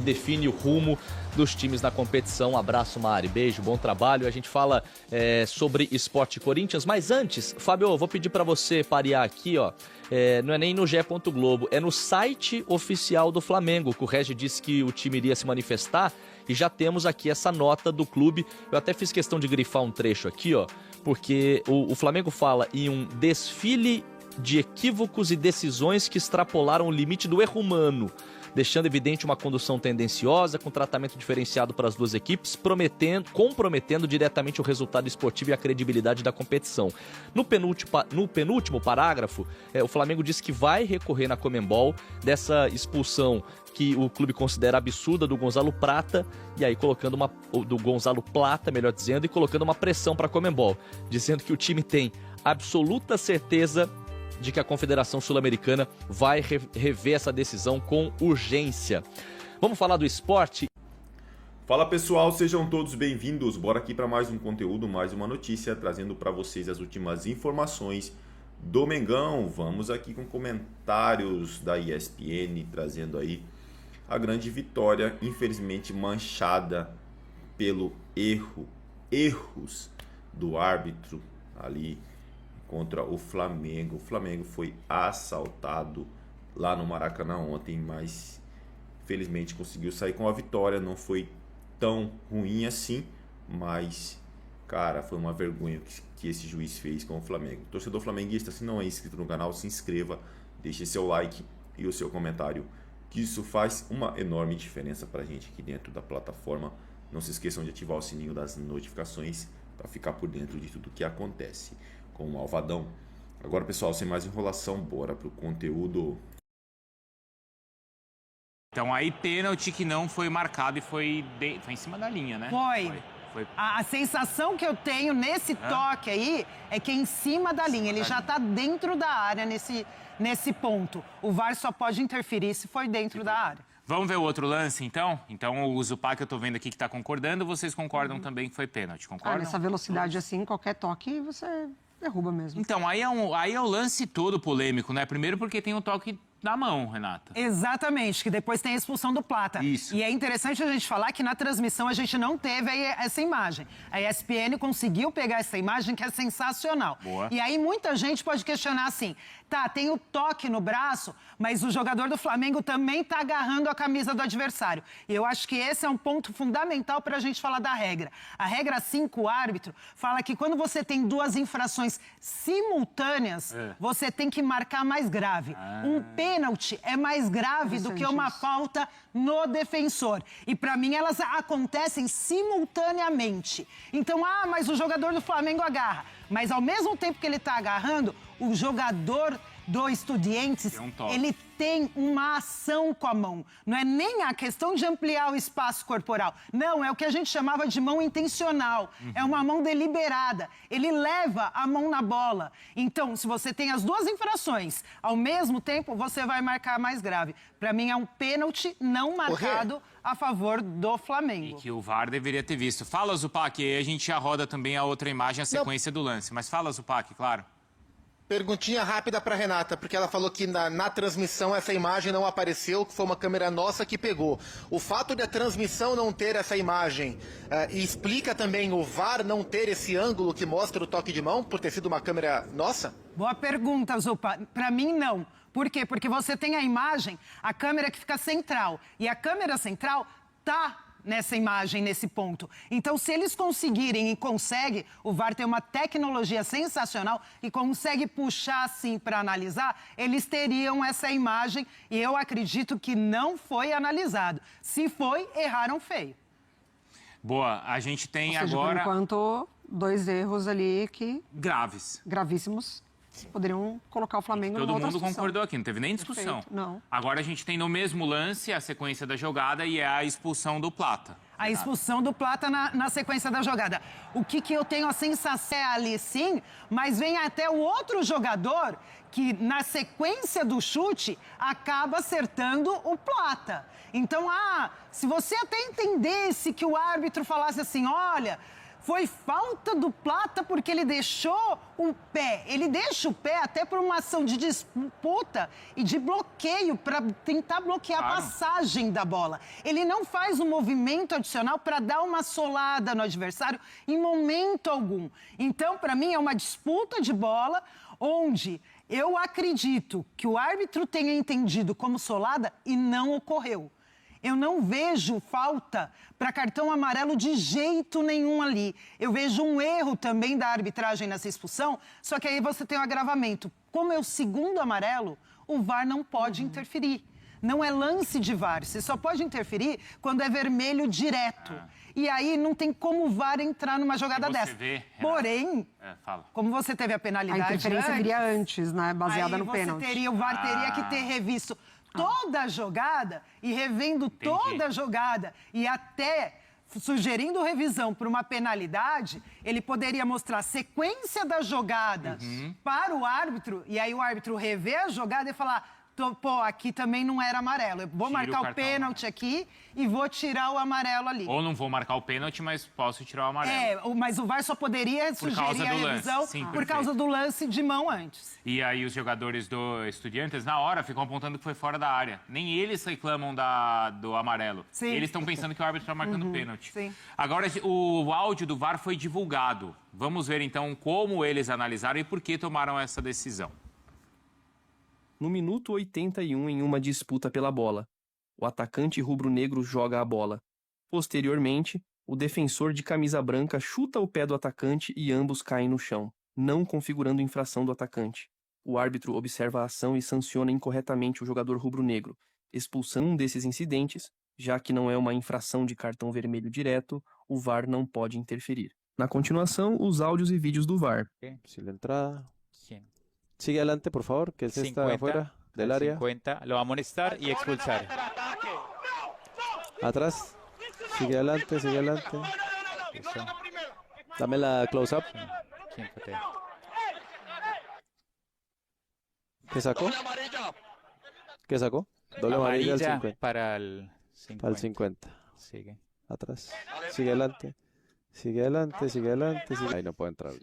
define o rumo dos times na competição. Um abraço, Mari. Beijo, bom trabalho. A gente fala sobre Sport Corinthians, mas antes, Fábio, eu vou pedir para você parear aqui, ó. Não é nem no GE. Globo, é no site oficial do Flamengo, que o Regi disse que o time iria se manifestar, e já temos aqui essa nota do clube. Eu até fiz questão de grifar um trecho aqui, ó, porque o Flamengo fala em um desfile de equívocos e decisões que extrapolaram o limite do erro humano, deixando evidente uma condução tendenciosa, com tratamento diferenciado para as duas equipes, comprometendo diretamente o resultado esportivo e a credibilidade da competição. No penúltimo parágrafo, o Flamengo diz que vai recorrer na Conmebol dessa expulsão que o clube considera absurda do Gonzalo Plata, e aí do Gonzalo Plata, melhor dizendo, e colocando uma pressão para a Conmebol, dizendo que o time tem absoluta certeza de que a Confederação Sul-Americana vai rever essa decisão com urgência. Vamos falar do esporte? Fala pessoal, sejam todos bem-vindos. Bora aqui para mais um conteúdo, mais uma notícia, trazendo para vocês as últimas informações do Mengão. Vamos aqui com comentários da ESPN, trazendo aí a grande vitória, infelizmente manchada pelo erros do árbitro ali contra o Flamengo. O Flamengo foi assaltado lá no Maracanã ontem, mas felizmente conseguiu sair com a vitória. Não foi tão ruim assim, mas cara, foi uma vergonha que esse juiz fez com o Flamengo. Torcedor flamenguista, se não é inscrito no canal, se inscreva, deixe seu like e o seu comentário, que isso faz uma enorme diferença pra gente aqui dentro da plataforma. Não se esqueçam de ativar o sininho das notificações para ficar por dentro de tudo que acontece com o Malvadão. Agora, pessoal, sem mais enrolação, bora pro conteúdo. Então aí pênalti que não foi marcado e foi em cima da linha, né? Foi. A sensação que eu tenho nesse toque aí é que é em cima da linha. Ele já tá dentro da área nesse ponto. O VAR só pode interferir se for dentro da área. Vamos ver o outro lance, então? Então o Zupac, eu tô vendo aqui que tá concordando. Vocês concordam também que foi pênalti, concordam? Nessa velocidade assim, qualquer toque, você derruba mesmo. Então, aí é o lance todo polêmico, né? Primeiro porque tem o toque na mão, Renata. Exatamente, que depois tem a expulsão do Plata. Isso. E é interessante a gente falar que na transmissão a gente não teve essa imagem. A ESPN conseguiu pegar essa imagem, que é sensacional. Boa. E aí muita gente pode questionar assim, tá, tem o toque no braço, mas o jogador do Flamengo também tá agarrando a camisa do adversário. E eu acho que esse é um ponto fundamental para a gente falar da regra. A regra 5, o árbitro, fala que quando você tem duas infrações simultâneas, você tem que marcar mais grave. Um pênalti é mais grave do que uma falta no defensor. E para mim elas acontecem simultaneamente. Então, mas o jogador do Flamengo agarra. Mas ao mesmo tempo que ele está agarrando, o jogador do Estudiantes, ele tem uma ação com a mão. Não é nem a questão de ampliar o espaço corporal. Não, é o que a gente chamava de mão intencional. É uma mão deliberada. Ele leva a mão na bola. Então, se você tem as duas infrações ao mesmo tempo, você vai marcar mais grave. Para mim, é um pênalti não marcado a favor do Flamengo. E que o VAR deveria ter visto. Fala, Zupac, e aí a gente já roda também a outra imagem, a sequência do lance. Mas fala, Zupac, claro. Perguntinha rápida para Renata, porque ela falou que na transmissão essa imagem não apareceu, que foi uma câmera nossa que pegou. O fato de a transmissão não ter essa imagem explica também o VAR não ter esse ângulo que mostra o toque de mão, por ter sido uma câmera nossa? Boa pergunta, Zupa. Para mim, não. Por quê? Porque você tem a imagem, a câmera que fica central. E a câmera central tá nessa imagem, nesse ponto. Então, se eles conseguirem e conseguem, o VAR tem uma tecnologia sensacional e consegue puxar assim para analisar, eles teriam essa imagem e eu acredito que não foi analisado. Se foi, erraram feio. Boa, a gente tem Ou seja, agora... por enquanto, 2 erros ali que... Gravíssimos. Poderiam colocar o Flamengo numa outra Todo mundo situação. concordou aqui, não teve nem discussão. Perfeito, não. Agora a gente tem no mesmo lance a sequência da jogada e é a expulsão do Plata. A expulsão do Plata na sequência da jogada. O que eu tenho a sensação ali sim, mas vem até o outro jogador que na sequência do chute acaba acertando o Plata. Então, se você até entendesse que o árbitro falasse assim, olha, Foi falta do Plata porque ele deixou o pé. Ele deixa o pé até por uma ação de disputa e de bloqueio para tentar bloquear a passagem da bola. Ele não faz um movimento adicional para dar uma solada no adversário em momento algum. Então, para mim, é uma disputa de bola onde eu acredito que o árbitro tenha entendido como solada e não ocorreu. Eu não vejo falta para cartão amarelo de jeito nenhum ali. Eu vejo um erro também da arbitragem nessa expulsão, só que aí você tem um agravamento. Como é o segundo amarelo, o VAR não pode interferir. Não é lance de VAR, você só pode interferir quando é vermelho direto. E aí não tem como o VAR entrar numa jogada dessa. Porém, como você teve a penalidade A interferência viria antes, né? Baseada no pênalti. O VAR teria que ter revisto toda a jogada e revendo toda a jogada e até sugerindo revisão para uma penalidade, ele poderia mostrar a sequência das jogadas para o árbitro e aí o árbitro rever a jogada e falar: pô, aqui também não era amarelo. Eu vou marcar o pênalti aqui e vou tirar o amarelo ali. Ou não vou marcar o pênalti, mas posso tirar o amarelo. Mas o VAR só poderia sugerir a revisão por causa do lance de mão antes. E aí os jogadores do Estudiantes, na hora, ficam apontando que foi fora da área. Nem eles reclamam do amarelo. Sim. Eles estão pensando que o árbitro está marcando pênalti. Sim. Agora, o áudio do VAR foi divulgado. Vamos ver, então, como eles analisaram e por que tomaram essa decisão. No minuto 81, em uma disputa pela bola, o atacante rubro-negro joga a bola. Posteriormente, o defensor de camisa branca chuta o pé do atacante e ambos caem no chão, não configurando infração do atacante. O árbitro observa a ação e sanciona incorretamente o jogador rubro-negro, expulsando um desses incidentes, já que não é uma infração de cartão vermelho direto, o VAR não pode interferir. Na continuação, os áudios e vídeos do VAR. Si la entrada... Sigue adelante, por favor, que él está afuera del área. 50, lo va a amonestar y expulsar. Atrás. Sigue adelante, sigue adelante. Eso. Dame la close-up. ¿Quién patea? ¿Qué sacó? ¿Qué sacó? Doble amarilla al 50. Para el 50. Para el 50. Sigue. Atrás. Sigue adelante. Sigue adelante, sigue adelante. Ahí no puede entrar.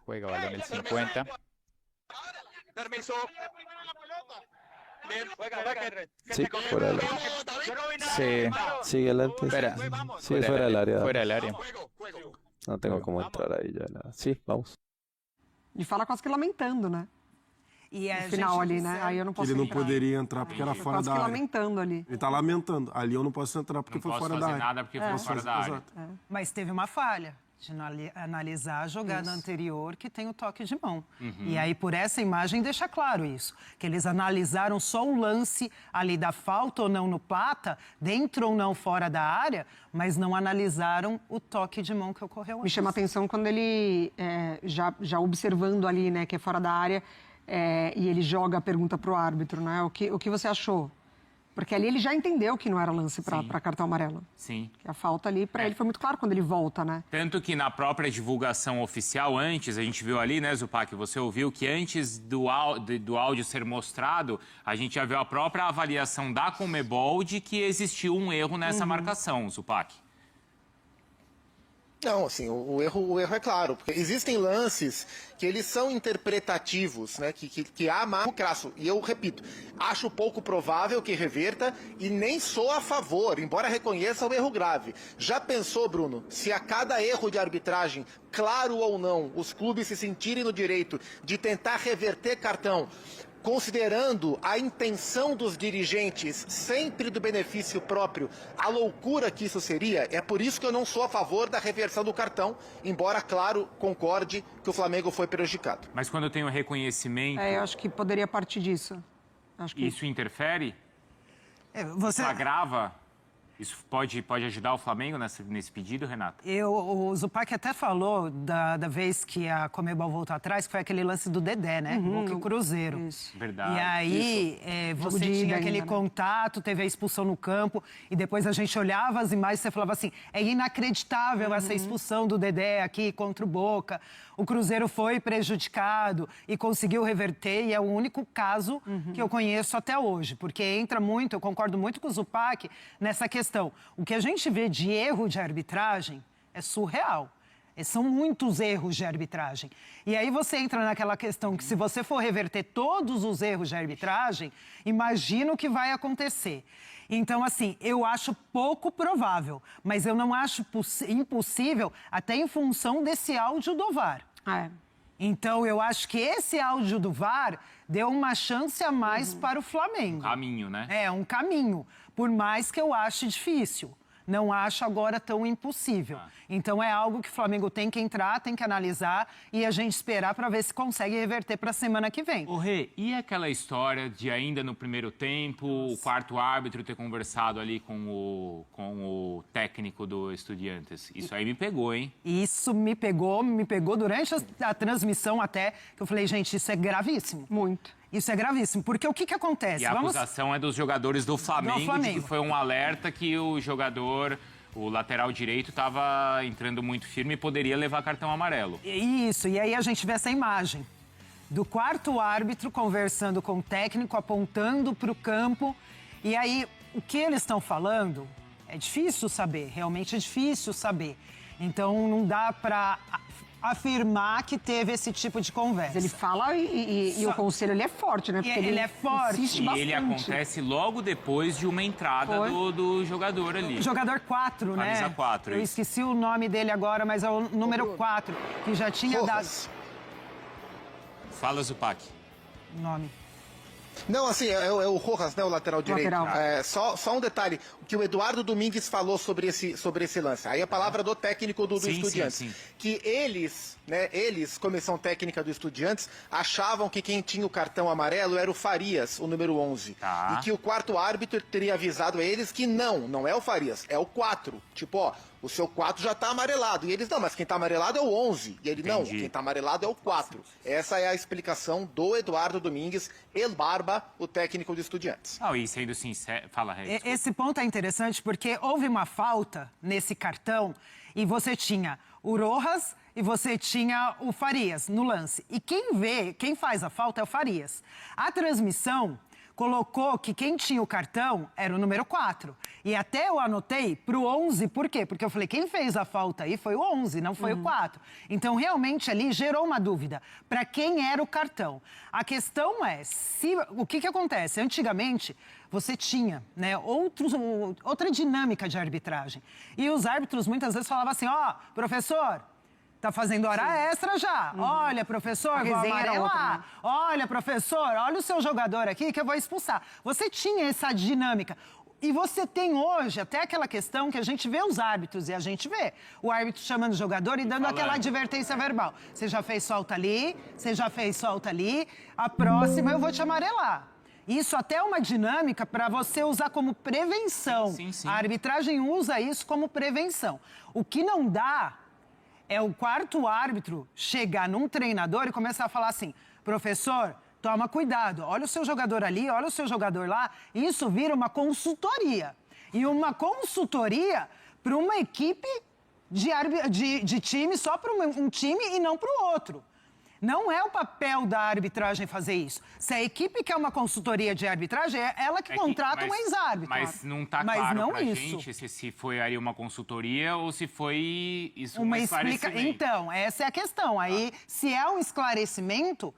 Juega balón el 50. Permiso. Sí, fuera del área. Sí. Sigue adelante. Espera. Sí, fuera del área. Fuera del área. No tengo cómo entrar ahí ya. Sí, vamos. E fala quase que lamentando, né? E no final ali, né? Aí eu não posso Ele não entrar. poderia entrar porque era fora da área. Lamentando ali. Ele tá lamentando. Ali eu não posso entrar porque foi fora da área. Não posso fazer nada porque foi fora da área. Mas teve uma falha de analisar a jogada anterior que tem o toque de mão. E aí, por essa imagem, deixa claro isso. Que eles analisaram só o lance ali da falta ou não no Plata, dentro ou não fora da área, mas não analisaram o toque de mão que ocorreu antes. Me chama a atenção quando ele, já observando ali, né, que é fora da área, e ele joga a pergunta pro árbitro, né? O que você achou? Porque ali ele já entendeu que não era lance para cartão amarelo. Sim. Que a falta ali, para ele, foi muito claro quando ele volta, né? Tanto que na própria divulgação oficial, antes, a gente viu ali, né, Zupac, você ouviu que antes do áudio ser mostrado, a gente já viu a própria avaliação da Conmebol de que existiu um erro nessa marcação, Zupac. Não, assim, o erro é claro, porque existem lances que eles são interpretativos, né, que há mais crasso. E eu repito, acho pouco provável que reverta e nem sou a favor, embora reconheça o erro grave. Já pensou, Bruno, se a cada erro de arbitragem, claro ou não, os clubes se sentirem no direito de tentar reverter cartão, considerando a intenção dos dirigentes sempre do benefício próprio, a loucura que isso seria? É por isso que eu não sou a favor da reversão do cartão, embora, claro, concorde que o Flamengo foi prejudicado. Mas quando tem o reconhecimento... Eu acho que poderia partir disso. Acho que... Isso interfere? Você... Isso agrava? Isso pode ajudar o Flamengo nesse pedido, Renato? O Zupac até falou da vez que a Conmebol voltou atrás, que foi aquele lance do Dedé, né? Boca e Cruzeiro. Isso. Verdade. E aí, você tinha aquele contato, teve a expulsão no campo, e depois a gente olhava as imagens e você falava assim, é inacreditável essa expulsão do Dedé aqui contra o Boca. O Cruzeiro foi prejudicado e conseguiu reverter, e é o único caso que eu conheço até hoje. Porque entra muito, eu concordo muito com o Zupac, nessa questão questão. O que a gente vê de erro de arbitragem é surreal. São muitos erros de arbitragem. E aí você entra naquela questão que se você for reverter todos os erros de arbitragem, imagina o que vai acontecer. Então, assim, eu acho pouco provável, mas eu não acho impossível, até em função desse áudio do VAR. Então, eu acho que esse áudio do VAR deu uma chance a mais para o Flamengo. Um caminho, né? É, um caminho. Por mais que eu ache difícil. Não acho agora tão impossível. Então, é algo que o Flamengo tem que entrar, tem que analisar e a gente esperar para ver se consegue reverter para a semana que vem. Ô, Rê, e aquela história de ainda no primeiro tempo, o quarto árbitro ter conversado ali com o técnico do Estudiantes? Isso aí me pegou, hein? Isso me pegou durante a transmissão até, que eu falei, gente, isso é gravíssimo. Muito. Isso é gravíssimo, porque o que acontece? E a acusação é dos jogadores do Flamengo, de que foi um alerta que o jogador, o lateral direito, estava entrando muito firme e poderia levar cartão amarelo. Isso, e aí a gente vê essa imagem do quarto árbitro conversando com o técnico, apontando para o campo. E aí, o que eles estão falando é difícil saber, realmente é difícil saber. Então, não dá para afirmar que teve esse tipo de conversa. Ele fala e o conselho ele é forte, né? Porque ele é forte. E ele acontece logo depois de uma entrada do jogador ali. O jogador 4, né? Camisa 4, Eu esqueci o nome dele agora, mas é o número 4, que já tinha dado... Fala, Zupac. Nome. Não, assim, é o Rojas, né, o lateral direito. Só um detalhe, o que o Eduardo Domingues falou sobre esse lance. Aí a palavra do técnico do Estudiantes. Sim. Que eles, comissão técnica do Estudiantes, achavam que quem tinha o cartão amarelo era o Farias, o número 11. E que o quarto árbitro teria avisado a eles que não é o Farias, é o 4. Tipo, ó, o seu 4 já tá amarelado. E eles, não, mas quem tá amarelado é o 11. E ele, não, quem tá amarelado é o 4. Essa é a explicação do Eduardo Domingues, El Barba, o técnico do Estudiantes. E sendo sincero, fala, Rê. Esse ponto é interessante porque houve uma falta nesse cartão e você tinha o Rojas e você tinha o Farias no lance. E quem faz a falta é o Farias. A transmissão colocou que quem tinha o cartão era o número 4. E até eu anotei pro 11, por quê? Porque eu falei, quem fez a falta aí foi o 11, não foi o 4. Então, realmente, ali gerou uma dúvida para quem era o cartão. A questão é, o que acontece? Antigamente, você tinha, né, outra dinâmica de arbitragem. E os árbitros muitas vezes falavam assim, professor... Tá fazendo hora extra já. Olha, professor, vou amarelar. Né? Olha, professor, olha o seu jogador aqui que eu vou expulsar. Você tinha essa dinâmica. E você tem hoje até aquela questão que a gente vê os árbitros e a gente vê o árbitro chamando o jogador e dando aquela advertência verbal. Você já fez falta ali, você já fez falta ali, a próxima eu vou te amarelar. Isso até é uma dinâmica para você usar como prevenção. Sim. A arbitragem usa isso como prevenção. O que não dá é o quarto árbitro chegar num treinador e começar a falar assim, professor, toma cuidado, olha o seu jogador ali, olha o seu jogador lá. Isso vira uma consultoria. E uma consultoria para uma equipe de time, só para um time e não para o outro. Não é o papel da arbitragem fazer isso. Se a equipe quer uma consultoria de arbitragem, é ela que contrata um ex-árbitro. Mas não está claro pra gente se foi aí uma consultoria ou se foi isso uma esclarecimento. Então, essa é a questão. Aí, se é um esclarecimento,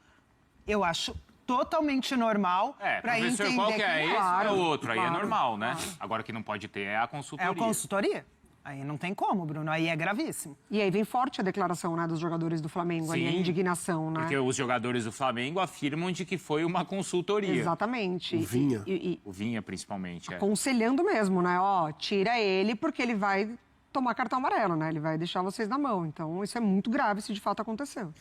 eu acho totalmente normal para entender professor, qual que é esse ou é o outro? Aí é Claro. normal, né? Agora, o que não pode ter é a consultoria. É a consultoria? Aí não tem como, Bruno. Aí é gravíssimo. E aí vem forte a declaração, né, dos jogadores do Flamengo, ali, a indignação, né? Porque os jogadores do Flamengo afirmam de que foi uma consultoria. Exatamente. O Vinha. O Vinha, principalmente. Aconselhando mesmo, né? Tira ele porque ele vai tomar cartão amarelo, né? Ele vai deixar vocês na mão. Então, isso é muito grave se de fato aconteceu.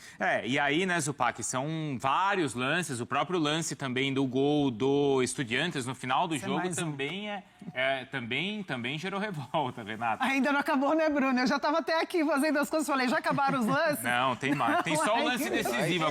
E aí, né, Zupac, são vários lances. O próprio lance também do gol do Estudiantes no final do jogo também também gerou revolta, Renata. Ainda não acabou, né, Bruno? Eu já estava até aqui fazendo as coisas, falei, já acabaram os lances? Não, tem mais. Tem só o lance decisivo.